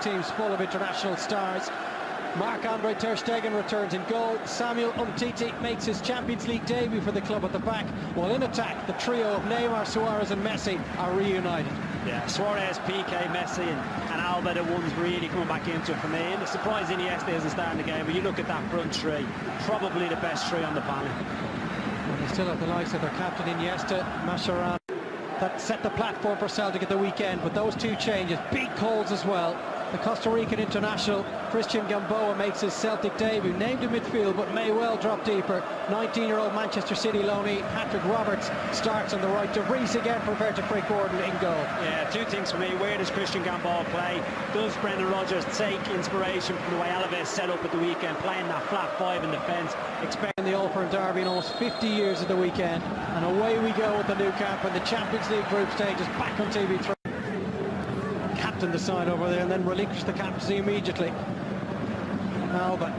team's full of international stars. Marc-Andre ter Stegen returns in goal. Samuel Umtiti makes his Champions League debut for the club at the back, while in attack the trio of Neymar, Suarez and Messi are reunited. Yeah, Suarez, PK, Messi and Alba, the ones really coming back into it for me. And it's surprising Iniesta isn't starting the game, but you look at that front three, probably the best three on the panel. Well, they still have the likes of their captain Iniesta, Mascherano, that set the platform for Celtic at the weekend, but those two changes, big calls as well. The Costa Rican international Christian Gamboa makes his Celtic debut, named in midfield but may well drop deeper. 19-year-old Manchester City loanee Hattrick Roberts starts on the right. De Vries again prepared to break Gordon in goal. Yeah, two things for me. Where does Christian Gamboa play? Does Brendan Rodgers take inspiration from the way Alaves set up at the weekend, playing that flat five in defence? Expecting the Old Firm derby in almost 50 years at the weekend, and away we go with the new camp, and the Champions League group stage is back on TV3. Captain the side over there and then relinquish the captaincy immediately. Alba.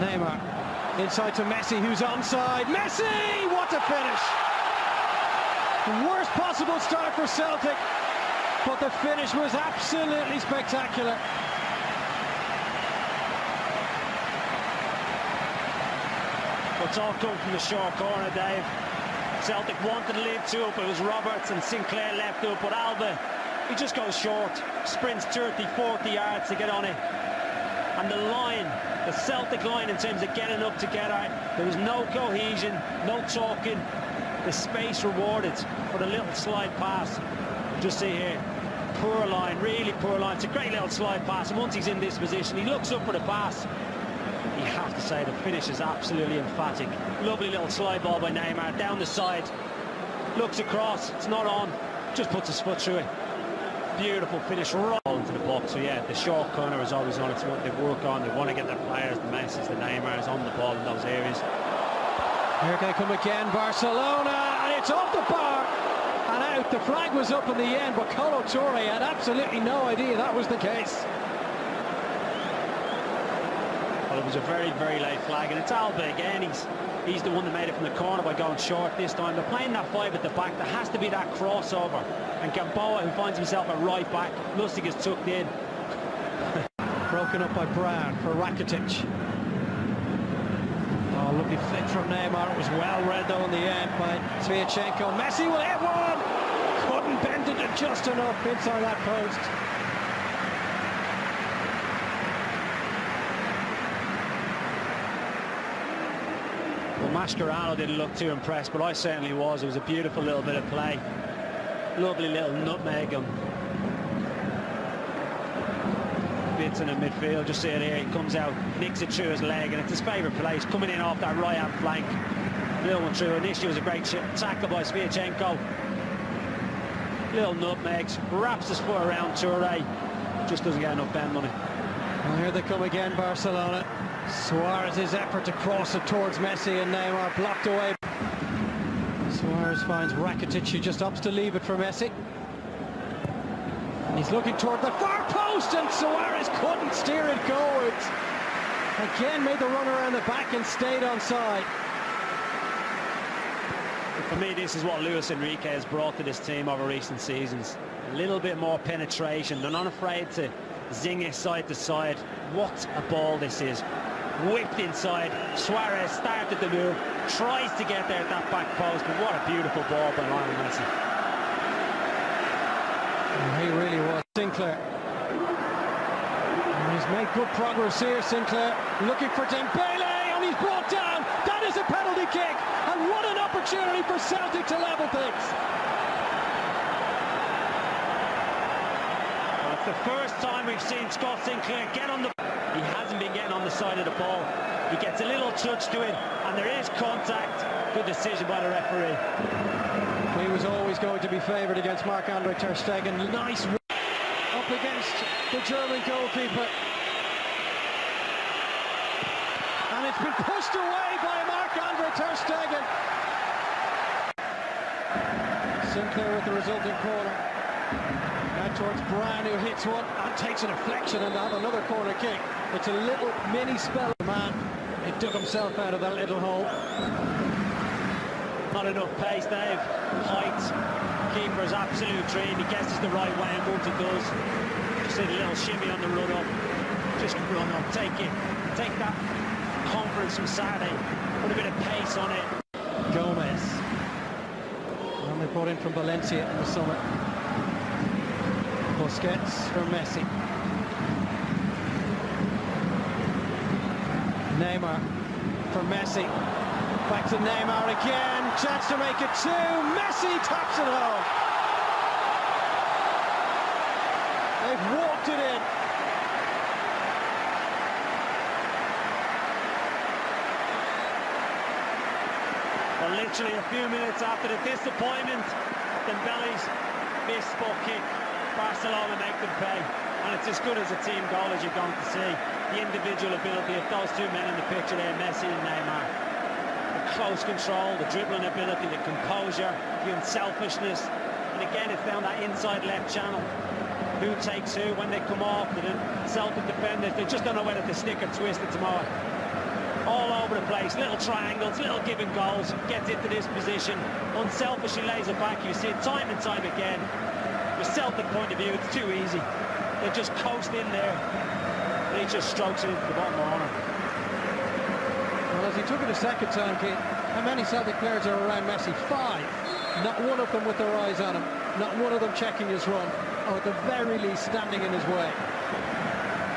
Neymar inside to Messi, who's onside. Messi! What a finish! The worst possible start for Celtic, but the finish was absolutely spectacular. It's all come from the short corner, Dave. Celtic wanted to leave two up, it was Roberts and Sinclair left up, but Alba, he just goes short, sprints 30, 40 yards to get on it. And the line, the Celtic line in terms of getting up together, there was no cohesion, no talking, the space rewarded for the little slide pass. Just see here, poor line, really poor line. It's a great little slide pass, and once he's in this position, he looks up for the pass. You have to say the finish is absolutely emphatic. Lovely little slide ball by Neymar down the side, looks across, it's not on, just puts his foot through it. Beautiful finish right into the box. So yeah, the short corner is always on. It's what they work on. They want to get their players, the Messis, the Neymars on the ball in those areas. Here they come again, Barcelona, and it's off the bar and out. The flag was up in the end, but Kolo Touré had absolutely no idea that was the case. Well, it was a very, very late flag, and it's Alba again. He's the one that made it from the corner by going short this time. They're playing that five at the back. There has to be that crossover. And Gamboa, who finds himself at right back, Lustig is tucked in. Broken up by Brown for Rakitic. Oh, lovely flick from Neymar. It was well read though in the end by Sviatchenko. Messi will hit one! Couldn't bend it just enough inside that post. Well, Mascherano didn't look too impressed, but I certainly was. It was a beautiful little bit of play. Lovely little nutmeg and bits in the midfield. Just see it here. He comes out, nicks it through his leg, and it's his favourite place, coming in off that right-hand flank. Little one through. Initially was a great tackle by Sviatchenko. Little nutmegs, wraps his foot around Touré. Just doesn't get enough bend on it. Well, here they come again, Barcelona. Suarez's effort to cross it towards Messi, and Neymar blocked away. Suarez finds Rakitic, who just opts to leave it for Messi. And he's looking toward the far post, and Suarez couldn't steer it goalwards. Again made the run around the back and stayed onside. For me, this is what Luis Enrique has brought to this team over recent seasons. A little bit more penetration. They're not afraid to zing it side to side. What a ball this is. Whipped inside. Suarez started the move, tries to get there at that back post, but what a beautiful ball by Lionel Messi. Oh, he really was. Sinclair. And he's made good progress here, Sinclair. Looking for Dembele, and he's brought down. That is a penalty kick, and what an opportunity for Celtic to level things. Well, it's the first time we've seen Scott Sinclair get on the... He hasn't been getting on the side of the ball. He gets a little touch to it, and there is contact. Good decision by the referee. He was always going to be favoured against Marc-Andre ter Stegen. Nice up against the German goalkeeper. And it's been pushed away by Marc-Andre ter Stegen. Sinclair with the resulting corner. Now towards Brown, who hits one and takes a deflection, and have another corner kick. It's a little mini spell. Man, he dug himself out of that little hole. Not enough pace, Dave. Height. Keeper his absolute dream. He guesses the right way, and once he does, just did a little shimmy on the run up. Just run up, take it. Take that confidence from Saturday, put a bit of pace on it. Gomez. And they brought in from Valencia in the summer. Busquets for Messi. Neymar for Messi. Back to Neymar again. Chance to make it two. Messi taps it home. They've walked it in. Well, literally a few minutes after the disappointment, Dembele's missed spot kick, Barcelona make them pay. And it's as good as a team goal as you're going to see. The individual ability of those two men in the picture there, Messi and Neymar. The close control, the dribbling ability, the composure, the unselfishness. And again, it's down that inside left channel. Who takes who when they come off? The Celtic defenders, they just don't know whether to stick or twist it tomorrow. All over the place, little triangles, little given goals, gets into this position, unselfishly lays it back. You see it time and time again. From a Celtic point of view, it's too easy. They just coast in there, and he just strokes it into the bottom corner. Well, as he took it a second time, Keith, how many Celtic players are around Messi? 5. Not one of them with their eyes on him. Not one of them checking his run, or at the very least standing in his way.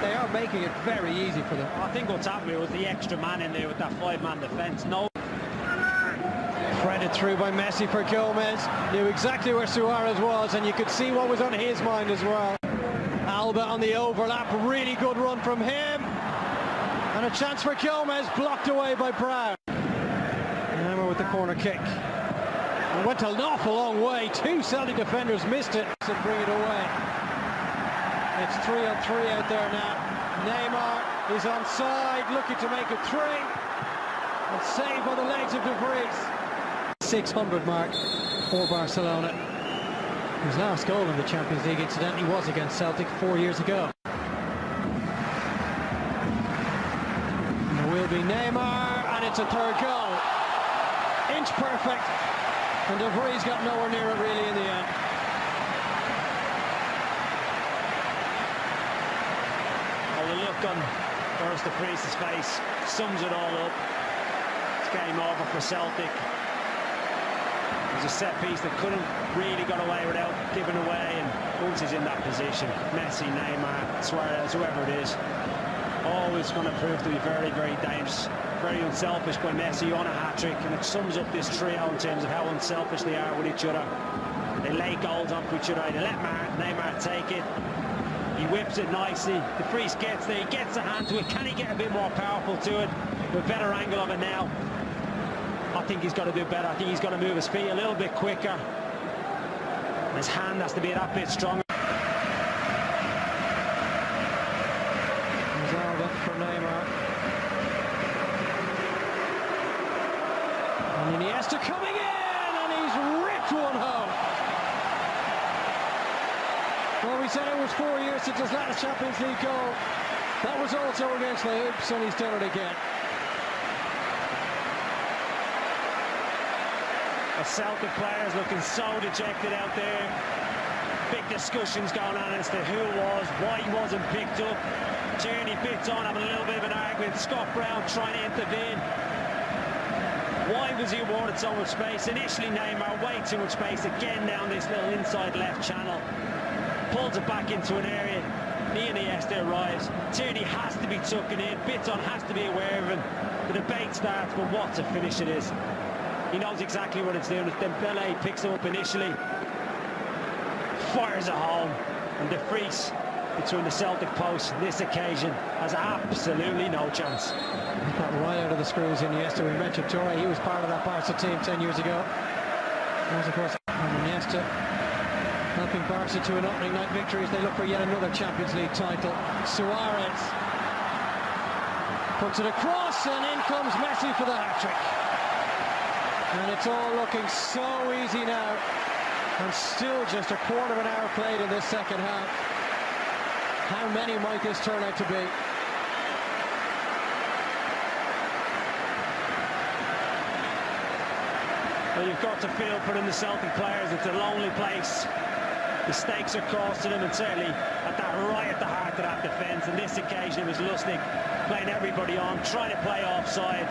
They are making it very easy for them. I think what's happening was the extra man in there with that 5-man defence. No. Threaded through by Messi for Gomez. Knew exactly where Suarez was, and you could see what was on his mind as well. Alba on the overlap. Really good run from him. And a chance for Gomez, blocked away by Brown. Hammer with the corner kick. And went an awful long way. 2 Celtic defenders missed it to bring it away. It's 3-on-3 out there now. Neymar is onside, looking to make it 3. And saved by the legs of De Vries. 600 mark for Barcelona. His last goal in the Champions League, incidentally, was against Celtic 4 years ago. And there will be Neymar, and it's a 3rd goal. Inch perfect. And De Vries got nowhere near it really in the end. The look on Boris De Vries' face sums it all up. It's game over for Celtic. It was a set piece that couldn't really got away without giving away, and once he's in that position, Messi, Neymar, Suarez, whoever it is, always going to prove to be very, very dangerous. Very unselfish by Messi on a hat-trick, and it sums up this trio in terms of how unselfish they are with each other. They lay goals onto each other, they let Neymar take it. He whips it nicely. De Vries gets there, he gets a hand to it. Can he get a bit more powerful to it? With a better angle of it now. I think he's got to do better. I think he's got to move his feet a little bit quicker. His hand has to be that bit stronger. Alba for Neymar. And Iniesta coming in, and he's ripped one home. Well, we said it was 4 years since his last Champions League goal. That was also against the hoops, and he's done it again. The Celtic players looking so dejected out there. Big discussions going on as to who it was, why he wasn't picked up. Tierney bits on, having a little bit of an argument. Scott Brown trying to intervene. Why was he awarded so much space? Initially, Neymar, way too much space. Again, down this little inside left channel. Pulls it back into an area. Iniesta arrives. Tierney has to be tucking in. Bitton has to be aware of him. The debate starts, but what a finish it is. He knows exactly what it's doing. Dembele picks him up initially. Fires it home. And De Vries, between the Celtic posts, this occasion, has absolutely no chance. He got right out of the screws Iniesta. We mentioned Torre. He was part of that Barca team 10 years ago. That was, of course, Iniesta helping Barca to an opening night victory as they look for yet another Champions League title. Suarez puts it across, and in comes Messi for the hat-trick. And it's all looking so easy now, and still just a quarter of an hour played in this second half. How many might this turn out to be? Well, you've got to feel for them, the Celtic players. It's a lonely place. The stakes are costing them, and certainly at the heart of that defence. And this occasion it was Lustig playing everybody on, trying to play offside.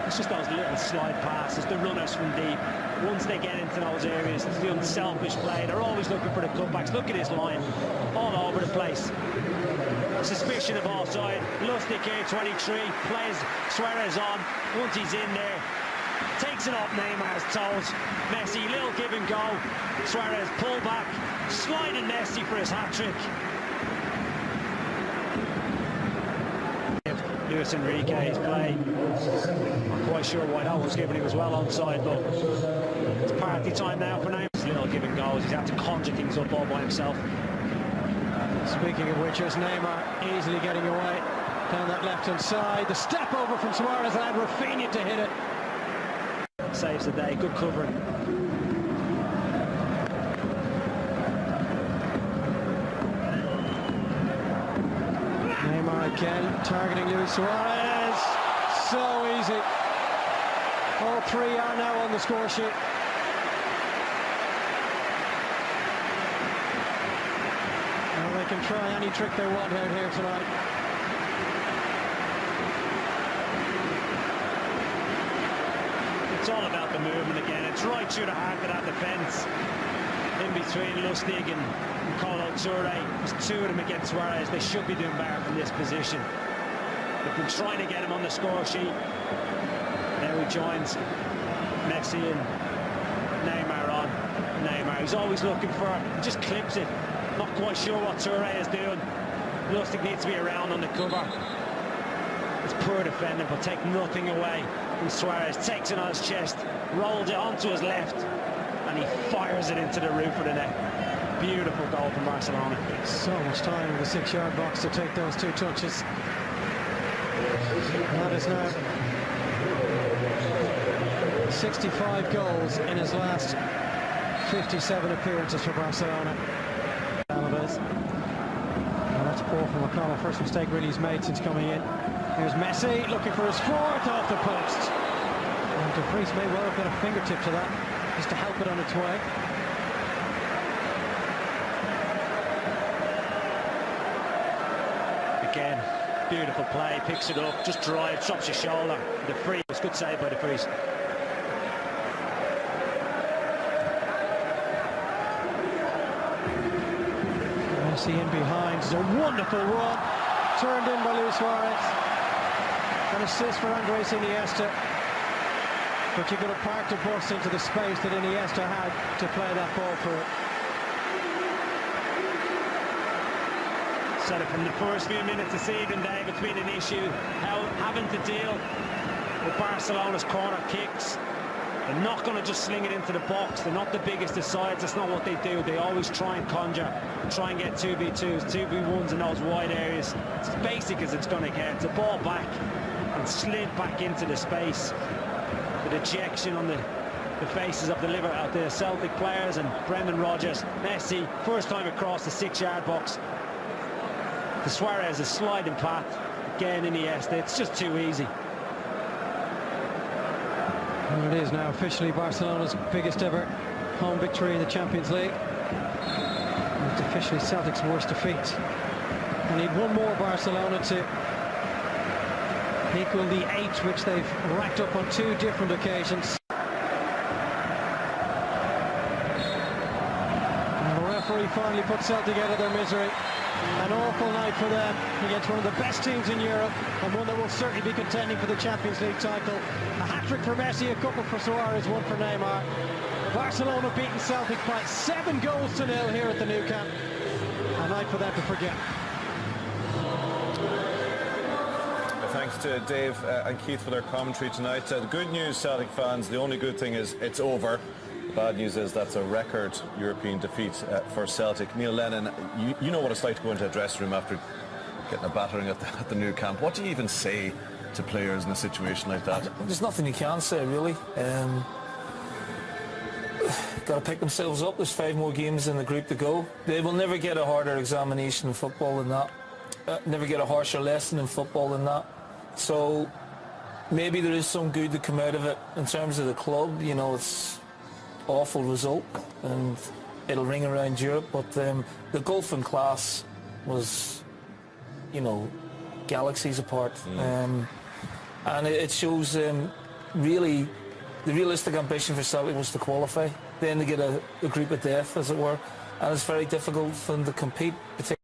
It's just those little slide passes, the runners from deep. Once they get into those areas, it's the unselfish play. They're always looking for the cutbacks. Look at this line, all over the place. Suspicion of offside. Lustig here, 23, plays Suarez on. Once he's in there, takes it off Neymar's toes. Messi, little give and go. Suarez pull back, sliding Messi for his hat-trick. Luis Enrique's play. Not quite sure why that was given. He was well onside, but it's party time now for Neymar. Little give and goes. He's had to conjure things up all by himself. Speaking of which, there's Neymar easily getting away down that left-hand side. The step over from Suarez allowed Rafinha to hit it. Saves the day, good covering. Neymar again, targeting Luis Suarez. So easy. All three are now on the score sheet. Well, they can try any trick they want out here tonight. It's all about the movement again. It's right through the heart of that defence. In between Lustig and Kolo Touré. There's two of them against Suarez. They should be doing better from this position. They've been trying to get him on the score sheet. Now he joins Messi and Neymar on. Neymar, he's always looking for it. He just clips it. Not quite sure what Touré is doing. Lustig needs to be around on the cover. It's poor defending, but take nothing away. And Suarez takes it on his chest, rolls it onto his left, and he fires it into the roof of the net. Beautiful goal from Barcelona. So much time in the 6-yard box to take those two touches. That is now 65 goals in his last 57 appearances for Barcelona. Alves. Well, that's poor from O'Connell. First mistake really he's made since coming in. Here's Messi looking for his fourth off the post. And De Vries may well have got a fingertip to that, just to help it on its way. Again, beautiful play, picks it up, just drives, drops your shoulder. De Vries, good save by De Vries. Messi in behind, it's a wonderful run, turned in by Luis Suarez. An assist for Andres Iniesta, but you could have parked a bus into the space that Iniesta had to play that ball through. Said it from the first few minutes this evening, Dave, it's been an issue having to deal with Barcelona's corner kicks. They're not going to just sling it into the box. They're not the biggest of sides. That's not what they do. They always try and conjure, try and get 2v2s, 2v1s in those wide areas. It's as basic as it's going to get. It's a ball back and slid back into the space. The dejection on the faces of the Celtic players and Brendan Rodgers. Messi, first time across the 6-yard box. The Suarez is sliding path. Again, Iniesta. It's just too easy. Well, it is now officially Barcelona's biggest ever home victory in the Champions League. And it's officially Celtic's worst defeat. They need one more, Barcelona, to equal the 8 which they've racked up on 2 different occasions. And the referee finally put Celtic out of their misery. An awful night for them against one of the best teams in Europe, and one that will certainly be contending for the Champions League title. A hat-trick for Messi, a couple for Suarez, 1 for Neymar. Barcelona beating Celtic by 7-0 here at the Nou Camp. A night for them to forget. Thanks to Dave and Keith for their commentary tonight. The good news, Celtic fans, the only good thing is it's over. The bad news is that's a record European defeat for Celtic. Neil Lennon, you know what it's like to go into a dressing room after getting a battering at the Nou Camp. What do you even say to players in a situation like that? There's nothing you can say, really. Got to pick themselves up. There's 5 more games in the group to go. They will never get a harder examination in football than that. Never get a harsher lesson in football than that. So maybe there is some good to come out of it in terms of the club. You know, it's awful result, and it'll ring around Europe. But the gulf in class was, you know, galaxies apart, and it shows really the realistic ambition for Celtic was to qualify, then to get a group of death, as it were, and it's very difficult for them to compete, particularly